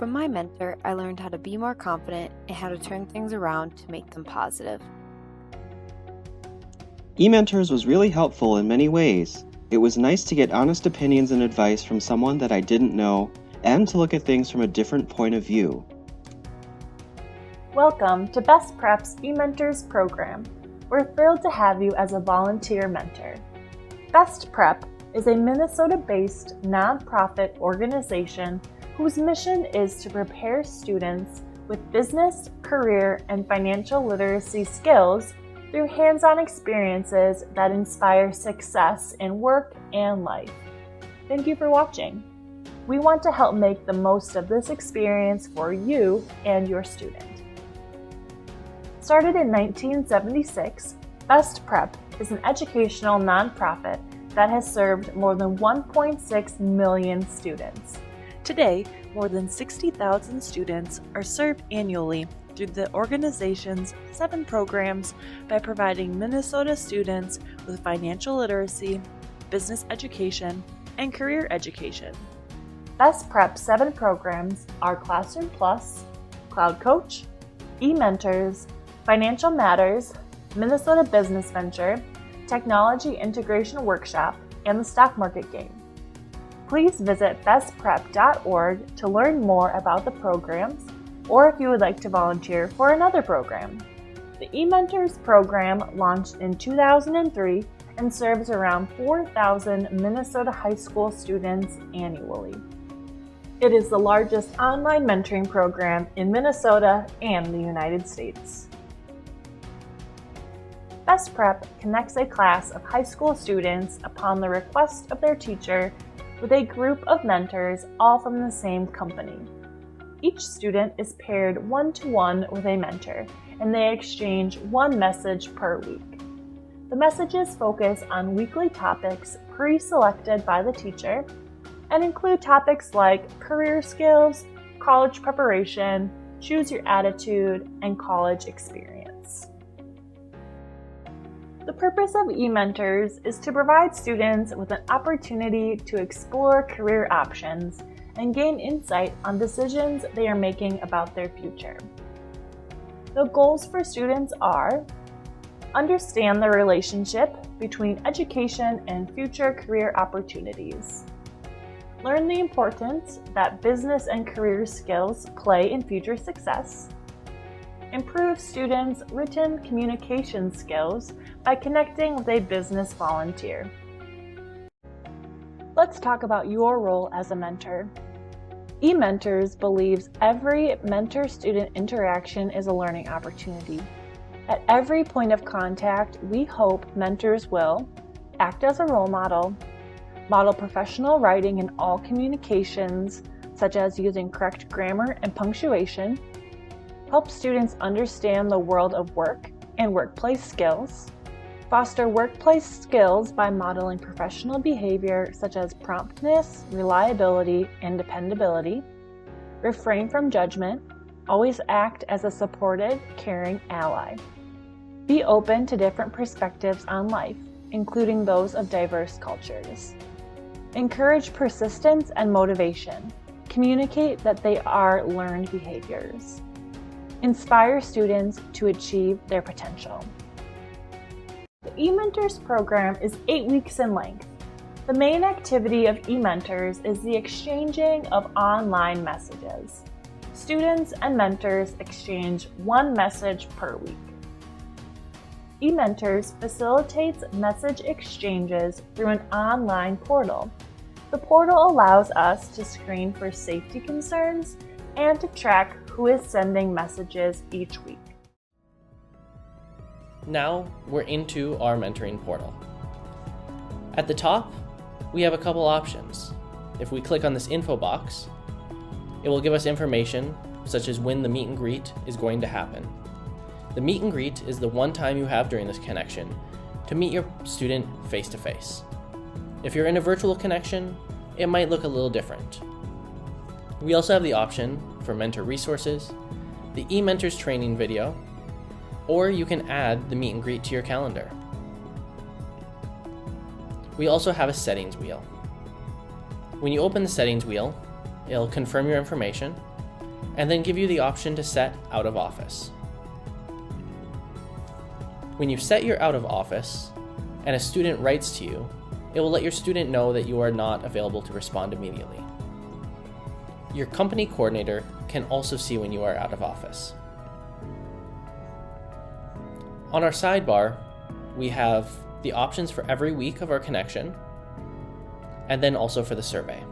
From my mentor, I learned how to be more confident and how to turn things around to make them positive. eMentors was really helpful in many ways. It was nice to get honest opinions and advice from someone that I didn't know, and to look at things from a different point of view. Welcome to Best Prep's eMentors program. We're thrilled to have you as a volunteer mentor. Best Prep is a Minnesota-based nonprofit organization whose mission is to prepare students with business, career, and financial literacy skills through hands-on experiences that inspire success in work and life. Thank you for watching. We want to help make the most of this experience for you and your student. Started in 1976, Best Prep is an educational nonprofit that has served more than 1.6 million students. Today, more than 60,000 students are served annually through the organization's 7 programs by providing Minnesota students with financial literacy, business education, and career education. Best Prep 7 programs are Classroom Plus, Cloud Coach, eMentors, Financial Matters, Minnesota Business Venture, Technology Integration Workshop, and the Stock Market Game. Please visit bestprep.org to learn more about the programs, or if you would like to volunteer for another program. The eMentors program launched in 2003 and serves around 4,000 Minnesota high school students annually. It is the largest online mentoring program in Minnesota and the United States. Best Prep connects a class of high school students upon the request of their teacher with a group of mentors, all from the same company. Each student is paired one-to-one with a mentor, and they exchange one message per week. The messages focus on weekly topics pre-selected by the teacher and include topics like career skills, college preparation, choose your attitude, and college experience. The purpose of eMentors is to provide students with an opportunity to explore career options and gain insight on decisions they are making about their future. The goals for students are: understand the relationship between education and future career opportunities, learn the importance that business and career skills play in future success, improve students' written communication skills by connecting with a business volunteer. Let's talk about your role as a mentor. eMentors believes every mentor-student interaction is a learning opportunity. At every point of contact, we hope mentors will act as a role model professional writing in all communications, such as using correct grammar and punctuation, help students understand the world of work and workplace skills, foster workplace skills by modeling professional behavior such as promptness, reliability, and dependability, refrain from judgment, always act as a supportive, caring ally, be open to different perspectives on life, including those of diverse cultures, encourage persistence and motivation, communicate that they are learned behaviors, inspire students to achieve their potential. The eMentors program is 8 weeks in length. The main activity of eMentors is the exchanging of online messages. Students and mentors exchange one message per week. eMentors facilitates message exchanges through an online portal. The portal allows us to screen for safety concerns and to track who is sending messages each week. Now we're into our mentoring portal. At the top, we have a couple options. If we click on this info box, it will give us information such as when the meet and greet is going to happen. The meet and greet is the one time you have during this connection to meet your student face to face. If you're in a virtual connection, it might look a little different. We also have the option for mentor resources, the eMentors training video, or you can add the meet and greet to your calendar. We also have a settings wheel. When you open the settings wheel, it'll confirm your information, and then give you the option to set out of office. When you set your out of office and a student writes to you, it will let your student know that you are not available to respond immediately. Your company coordinator can also see when you are out of office. On our sidebar, we have the options for every week of our connection, and then also for the survey.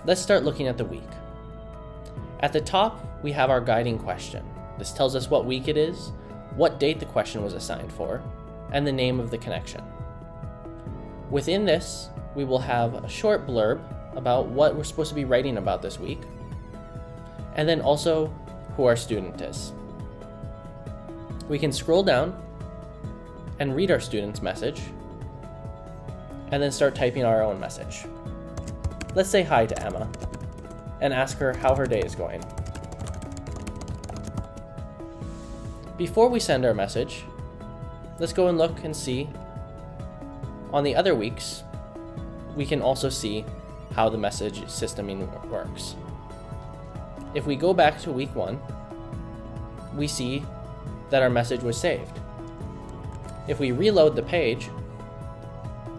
Let's start looking at the week. At the top, we have our guiding question. This tells us what week it is, what date the question was assigned for, and the name of the connection. Within this, we will have a short blurb about what we're supposed to be writing about this week, and then also who our student is. We can scroll down and read our student's message, and then start typing our own message. Let's say hi to Emma and ask her how her day is going. Before we send our message, let's go and look and see on the other weeks. We can also see how the message systeming works. If we go back to week 1, we see that our message was saved. If we reload the page,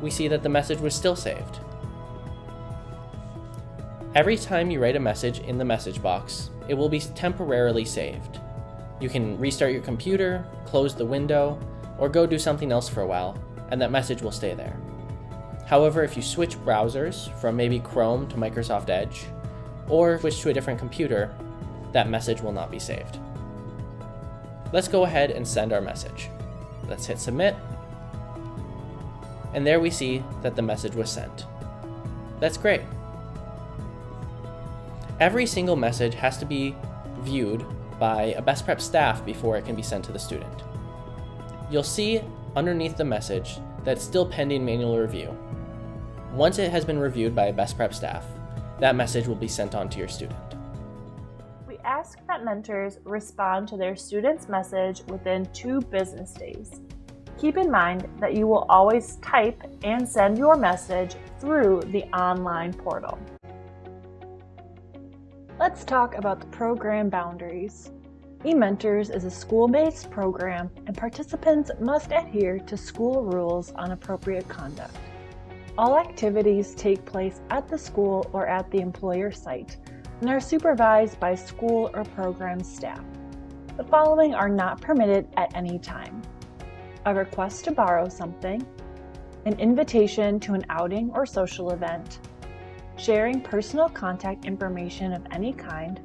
we see that the message was still saved. Every time you write a message in the message box, it will be temporarily saved. You can restart your computer, close the window, or go do something else for a while, and that message will stay there. However, if you switch browsers from maybe Chrome to Microsoft Edge, or switch to a different computer, that message will not be saved. Let's go ahead and send our message. Let's hit submit, and there we see that the message was sent. That's great. Every single message has to be viewed by a Best Prep staff before it can be sent to the student. You'll see underneath the message that it's still pending manual review. Once it has been reviewed by a Best Prep staff, that message will be sent on to your student. We ask that mentors respond to their student's message within 2 business days. Keep in mind that you will always type and send your message through the online portal. Let's talk about the program boundaries. eMentors is a school-based program, and participants must adhere to school rules on appropriate conduct. All activities take place at the school or at the employer site and are supervised by school or program staff. The following are not permitted at any time: a request to borrow something, an invitation to an outing or social event, sharing personal contact information of any kind,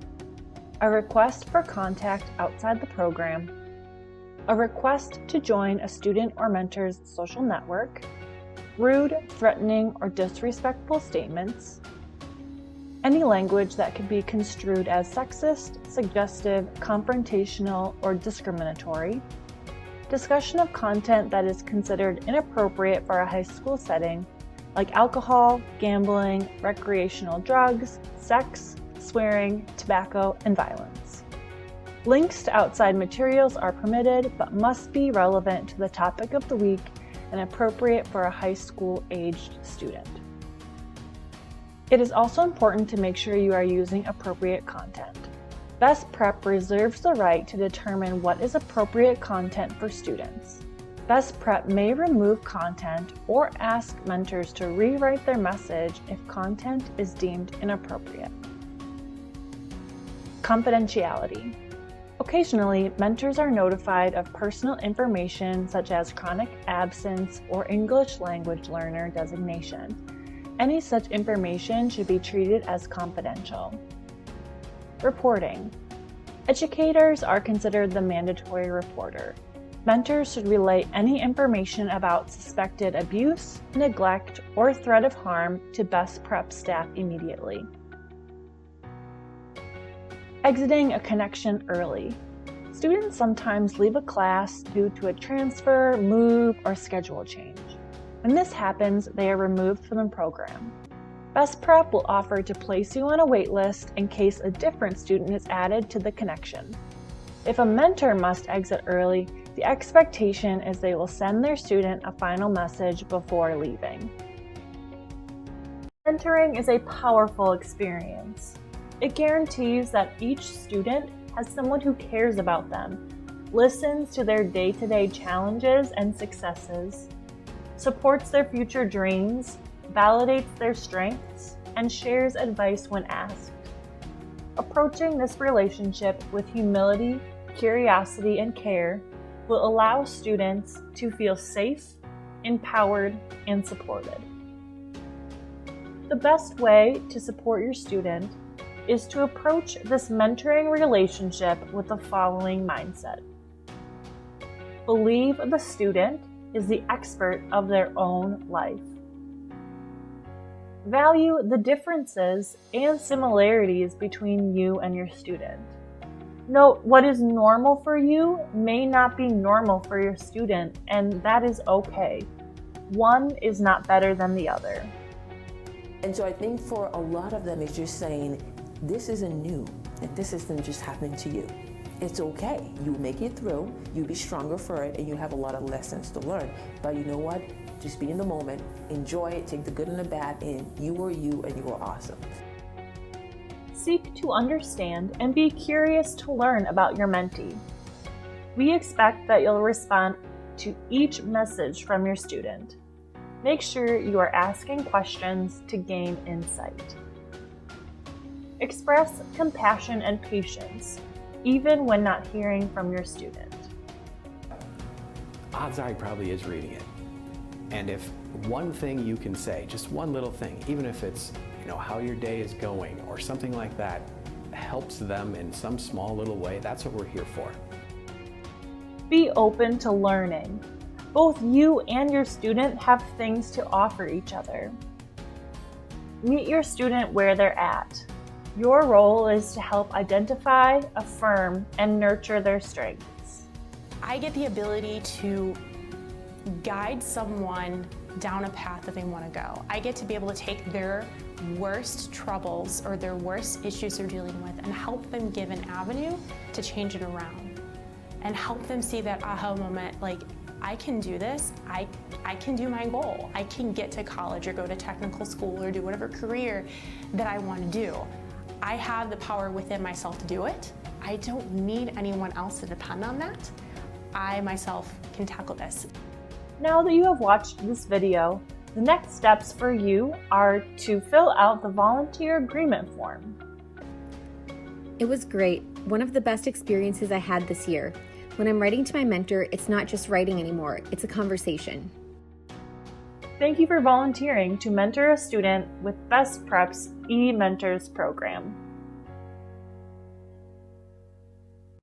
a request for contact outside the program, a request to join a student or mentor's social network, rude, threatening, or disrespectful statements, any language that could be construed as sexist, suggestive, confrontational, or discriminatory, discussion of content that is considered inappropriate for a high school setting, like alcohol, gambling, recreational drugs, sex, swearing, tobacco, and violence. Links to outside materials are permitted but must be relevant to the topic of the week and appropriate for a high school-aged student. It is also important to make sure you are using appropriate content. Best Prep reserves the right to determine what is appropriate content for students. Best Prep may remove content or ask mentors to rewrite their message if content is deemed inappropriate. Confidentiality. Occasionally, mentors are notified of personal information such as chronic absence or English language learner designation. Any such information should be treated as confidential. Reporting. Educators are considered the mandatory reporter. Mentors should relay any information about suspected abuse, neglect, or threat of harm to Best Prep staff immediately. Exiting a connection early. Students sometimes leave a class due to a transfer, move, or schedule change. When this happens, they are removed from the program. Best Prep will offer to place you on a wait list in case a different student is added to the connection. If a mentor must exit early, the expectation is they will send their student a final message before leaving. Mentoring is a powerful experience. It guarantees that each student has someone who cares about them, listens to their day-to-day challenges and successes, supports their future dreams, validates their strengths, and shares advice when asked. Approaching this relationship with humility, curiosity, and care will allow students to feel safe, empowered, and supported. The best way to support your student is to approach this mentoring relationship with the following mindset. Believe the student is the expert of their own life. Value the differences and similarities between you and your student. Note what is normal for you may not be normal for your student, and that is okay. One is not better than the other. And so I think for a lot of them, it's just saying, this isn't new, and this isn't just happening to you. It's okay. You make it through, you'll be stronger for it, and you have a lot of lessons to learn. But you know what? Just be in the moment, enjoy it, take the good and the bad, and you are you, and you are awesome. Seek to understand and be curious to learn about your mentee. We expect that you'll respond to each message from your student. Make sure you are asking questions to gain insight. Express compassion and patience, even when not hearing from your student. Odds are he probably is reading it. And if one thing you can say, just one little thing, even if it's how your day is going or something like that, helps them in some small little way, that's what we're here for. Be open to learning. Both you and your student have things to offer each other. Meet your student where they're at. Your role is to help identify, affirm, and nurture their strengths. I get the ability to guide someone down a path that they want to go. I get to be able to take their worst troubles or their worst issues they're dealing with and help them give an avenue to change it around and help them see that aha moment, like, I can do this, I can do my goal. I can get to college or go to technical school or do whatever career that I want to do. I have the power within myself to do it. I don't need anyone else to depend on that. I myself can tackle this. Now that you have watched this video, the next steps for you are to fill out the volunteer agreement form. It was great. One of the best experiences I had this year. When I'm writing to my mentor, it's not just writing anymore, it's a conversation. Thank you for volunteering to mentor a student with Best Prep's eMentors program.